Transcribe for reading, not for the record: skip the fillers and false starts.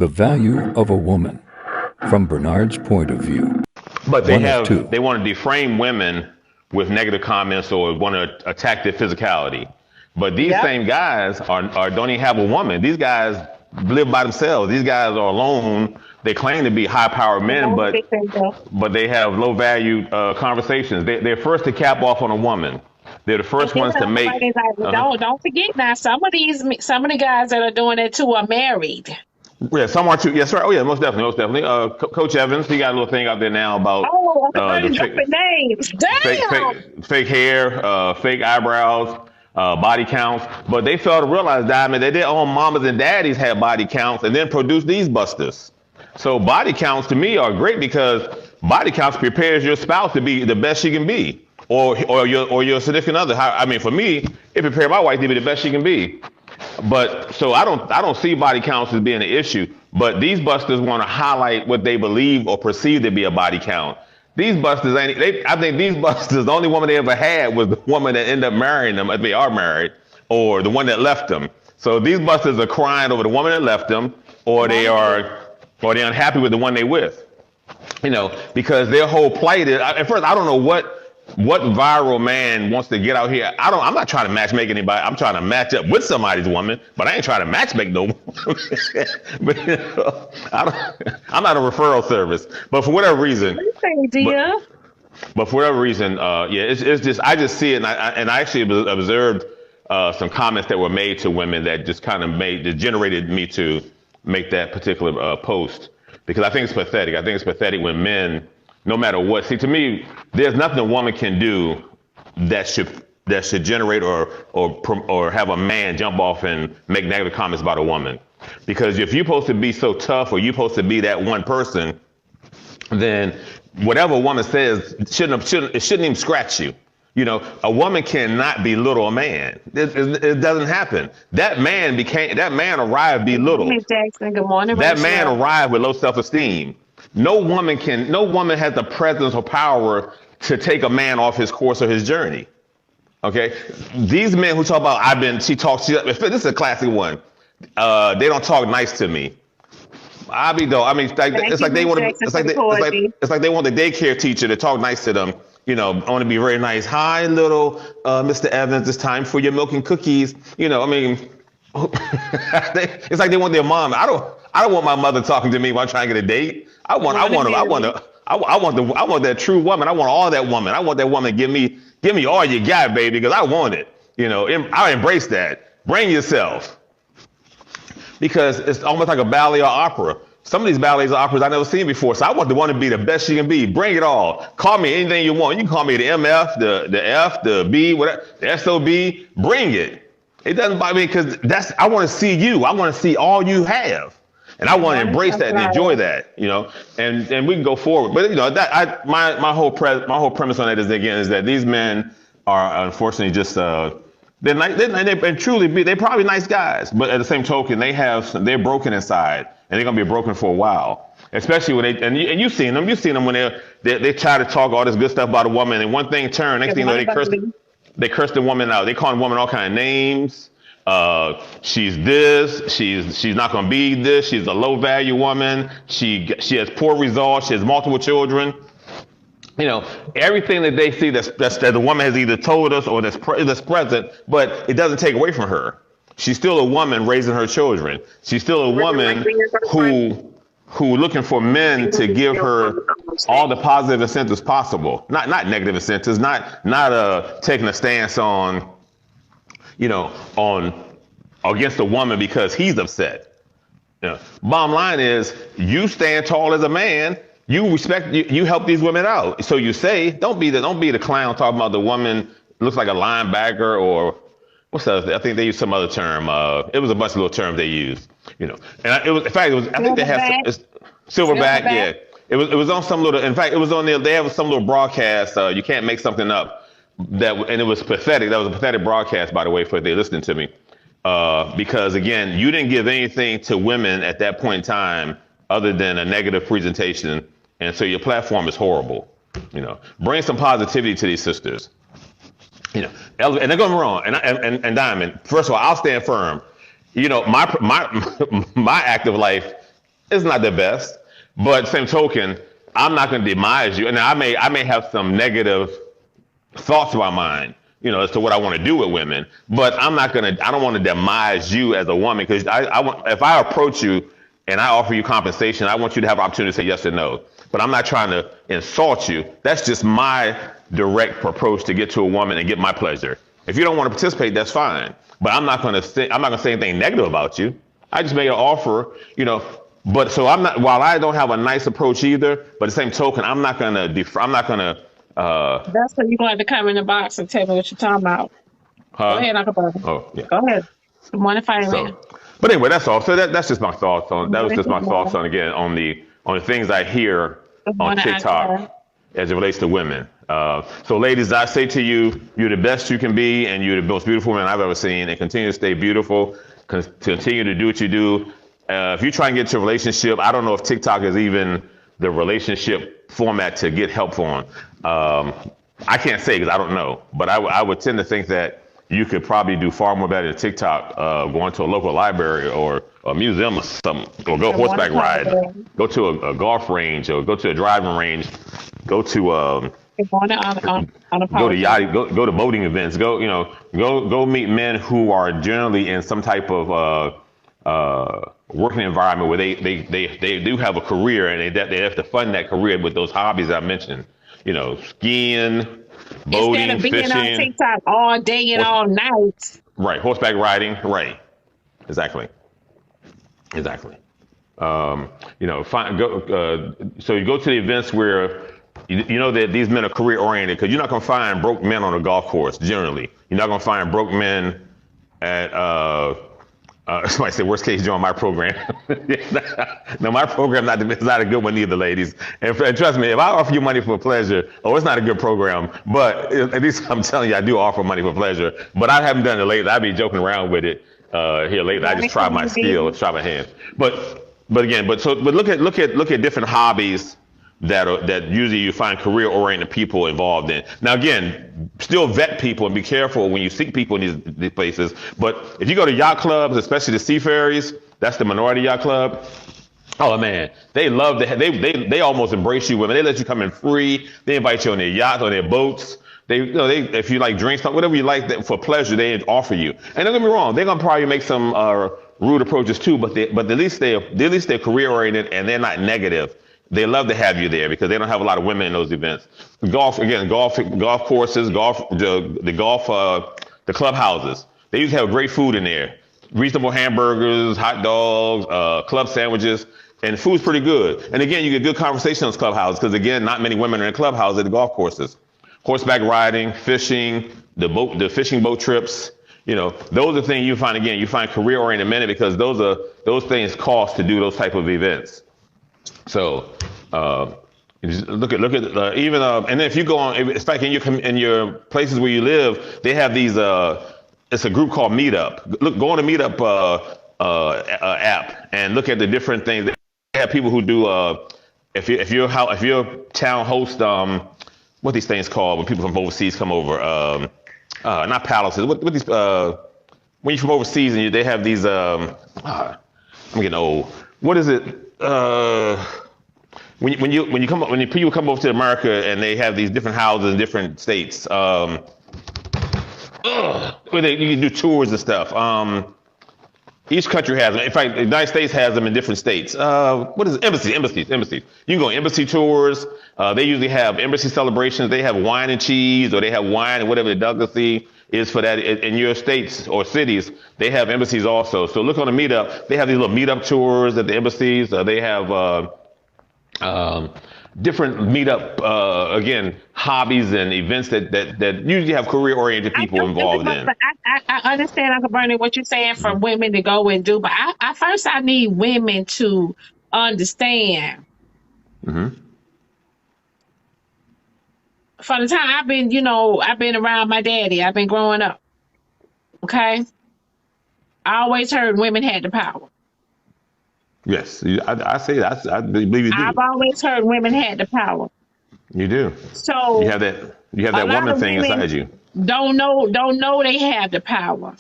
The Value of a Woman, from Bernard's point of view. But One of two. they want to deframe women with negative comments or want to attack their physicality. But these Yep. same guys are don't even have a woman. These guys live by themselves. These guys are alone. They claim to be high-powered men, but they have low-value conversations. They're first to cap off on a woman. They're the first ones to make. Don't forget now. Some of the guys that are doing it too are married. Yeah, some are too. Yes, right. Oh, yeah, most definitely, most definitely. Coach Evans, he got a little thing out there now about Oh, the dropping names. fake, Damn. fake hair, fake eyebrows, body counts. But they failed to realize, Diamond, that their own mamas and daddies had body counts and then produced these busters. So body counts to me are great because body counts prepares your spouse to be the best she can be, or your significant other. I mean, for me, it prepared my wife to be the best she can be. But so I don't see body counts as being an issue. But these busters want to highlight what they believe or perceive to be a body count. These busters ain't. I think these busters, the only woman they ever had was the woman that ended up marrying them if they are married, or the one that left them. So these busters are crying over the woman that left them, or they're unhappy with the one they with. You know, because their whole plight is. At first, I don't know what viral man wants to get out here. I'm not trying to match make anybody. I'm trying to match up with somebody's woman, but I ain't trying to match make no woman. But you know, I'm not a referral service. But for whatever reason, but for whatever reason, yeah, it's just I just see it, and I actually observed some comments that were made to women that just kind of generated me to make that particular post, because I think it's pathetic. I think it's pathetic when men, no matter what. See, to me, there's nothing a woman can do that should generate or have a man jump off and make negative comments about a woman. Because if you're supposed to be so tough, or you're supposed to be that one person, then whatever a woman says it shouldn't even scratch you. You know, a woman cannot belittle a man. It doesn't happen. That man arrived belittled. Miss Jackson, good morning. That man arrived with low self-esteem. No woman has the presence or power to take a man off his course or his journey. Okay? These men who talk about this is a classic one. They don't talk nice to me. It's like they want the daycare teacher to talk nice to them. You know, I want to be very nice. Hi, little Mr. Evans, it's time for your milk and cookies. You know, I mean, it's like they want their mom. I don't want my mother talking to me while I'm trying to get a date. I want that true woman. I want all that woman. I want that woman to give me all you got, baby, because I want it. You know, I embrace that. Bring yourself. Because it's almost like a ballet or opera. Some of these ballets or operas I've never seen before. So I want the one to be the best she can be. Bring it all. Call me anything you want. You can call me the MF, the F, the B, whatever, the SOB. Bring it. It doesn't bother me because I want to see you. I want to see all you have. And I want to embrace that and enjoy that, you know, and we can go forward. But, you know, my whole premise on that is that these men are unfortunately just, they're probably nice guys, but at the same token, they're broken inside, and they're going to be broken for a while. Especially when and you've seen them when they try to talk all this good stuff about a woman, and one thing turned, next thing you know, they curse the woman out. They call the woman all kind of names. She's this, she's not going to be this. She's a low value woman. She has poor results. She has multiple children. You know, everything that they see that the woman has either told us or that's present, but it doesn't take away from her. She's still a woman raising her children. She's still a woman who looking for men to give her all the positive incentives possible, not negative incentives, not taking a stance on against a woman because he's upset. You know, bottom line is you stand tall as a man. You respect, you help these women out. So you say, don't be the clown talking about the woman looks like a linebacker or what's the other thing? I think they used some other term. It was a bunch of little terms they used, you know. And I think they had silverback. Yeah, it was on some little. In fact, it was on there. They have some little broadcast. You can't make something up. And it was pathetic. That was a pathetic broadcast, by the way, for they listening to me. Because again, you didn't give anything to women at that point in time other than a negative presentation. And so your platform is horrible. You know, bring some positivity to these sisters. You know, and they're going wrong. And Diamond, first of all, I'll stand firm. You know, my active life It's not the best, but same token, I'm not going to demise you, and I may have some negative thoughts about mine, as to what I want to do with women. But I don't want to demise you as a woman, because if I approach you and I offer you compensation, I want you to have an opportunity to say yes or no. But I'm not trying to insult you. That's just my direct approach to get to a woman and get my pleasure. If you don't want to participate, that's fine. But I'm not going to say anything negative about you. I just made an offer, But so I'm not. While I don't have a nice approach either, but the same token, I'm not going to. I'm not going to. That's when you're going to have to come in the box and tell me what you're talking about. Go ahead, Uncle Bernie. Oh, yeah. Go ahead. Good morning, Fireman. But anyway, that's all. So that's just my thoughts on. That was just my thoughts on, again, on the things I hear on TikTok as it relates to women. So ladies, I say to you, you're the best you can be, and you're the most beautiful woman I've ever seen, and continue to stay beautiful. Continue to do what you do. If you try and get into a relationship, I don't know if TikTok is even the relationship format to get help on. I can't say, because I don't know, but I would tend to think that you could probably do far more better than TikTok, going to a local library or a museum or something, or go horseback ride, go to a golf range, or go to a driving range, go to go to yacht, go to boating events, go meet men who are generally in some type of working environment where they do have a career, and they have to fund that career with those hobbies I mentioned. Skiing, boating, instead of being fishing, on TikTok all day and all night. Right, horseback riding. Right, exactly. So you go to the events where you know that these men are career oriented, because you're not going to find broke men on a golf course. Generally, you're not going to find broke men at somebody say worst case join my program. No, my program is not a good one either, ladies. And trust me, if I offer you money for pleasure, it's not a good program. But at least I'm telling you, I do offer money for pleasure. But I haven't done it lately. I've been joking around with it here lately. I just try my skill, try my hand. But look at different hobbies that usually you find career-oriented people involved in. Now, again, still vet people and be careful when you seek people in these places. But if you go to yacht clubs, especially the Seafarers, that's the minority yacht club. Oh man, they love they almost embrace you women. They let you come in free. They invite you on their yachts, on their boats. They if you like drinks, whatever you like for pleasure, they offer you. And don't get me wrong, they're gonna probably make some rude approaches too. But at least they're career-oriented, and they're not negative. They love to have you there because they don't have a lot of women in those events. Golf courses, the clubhouses. They usually have great food in there. Reasonable hamburgers, hot dogs, club sandwiches, and food's pretty good. And again, you get good conversation in those clubhouses because, again, not many women are in clubhouses at the golf courses. Horseback riding, fishing, the fishing boat trips. Those are things you find. Again, you find career-oriented men, because those things cost to do those type of events. So look at even and then if you go on, it's like in your places where you live, they have these. It's a group called Meetup. Go on the Meetup app and look at the different things. They have people who do. If your town hosts what these things called when people from overseas come over, not palaces. What these when you're from overseas and they have these. I'm getting old. What is it? When people come over to America and they have these different houses in different states, where you can do tours and stuff. Each country has them. In fact, the United States has them in different states. What is it? Embassies. You can go on embassy tours. They usually have embassy celebrations. They have wine and cheese, or they have wine and whatever the delicacy is for that in your states or cities. They have embassies also. So look on the Meetup. They have these little meetup tours at the embassies. They have different meetup, again, hobbies and events that usually have career-oriented people involved in. But I understand, Uncle Bernie, what you're saying for women to go and do. But I need women to understand. Mm-hmm. From the time I've been around my daddy, I've been growing up. Okay. I always heard women had the power. Yes, I say that. I believe you do. I've always heard women had the power. You do. So you have that woman thing inside you. Don't know they have the power.